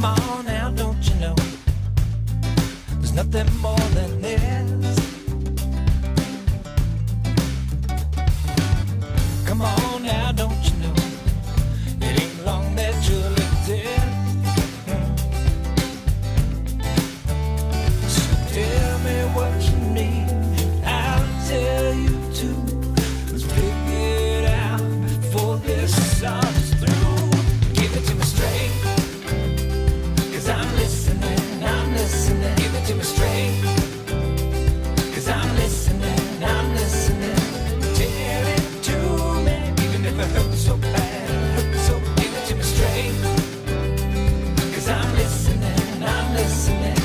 Come on now, don't you know? There's nothing more than this. Come on now, don't you know? It ain't long that you'll exist. So tell me what you need, and I'll tell you too. Let's figure it out before this song's through. Give it to me straight, 'cause I'm listening, I'm listening. Give it to me straight, 'cause I'm listening, I'm listening. Tell it to me, even if it hurts so bad, hurts so. Give it to me straight, 'cause I'm listening, I'm listening.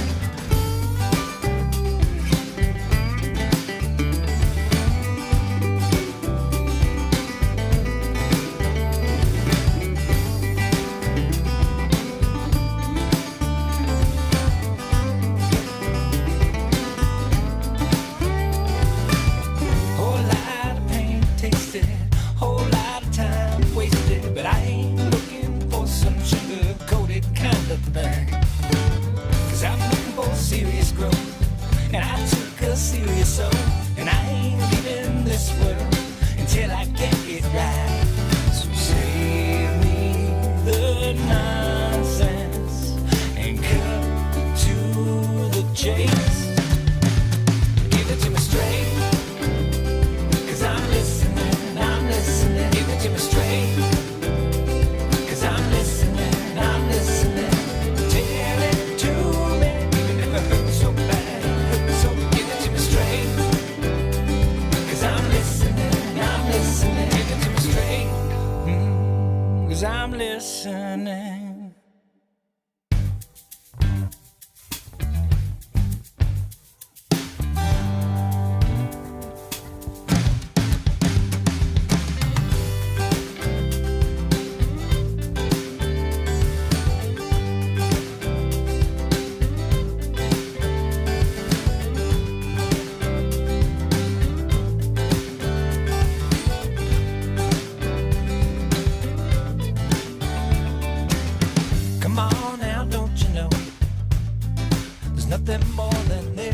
Whole lot of pain tasted, whole lot of time wasted, but I ain't looking for some sugar-coated kind of thing. 'Cause I'm looking for serious growth, and I took a serious soul, and I ain't leaving this world until I get it right. So save me the nonsense and cut to the chase. Give it to me straight, 'cause I'm listening, I'm listening. Give it to me straight, 'cause I'm listening, I'm listening. Tell it to me, even if it hurts so bad, hurts so. Give it to me straight, 'cause I'm listening, I'm listening. Give it to me straight, 'cause I'm listening. Come on now, don't you know? There's nothing more than this.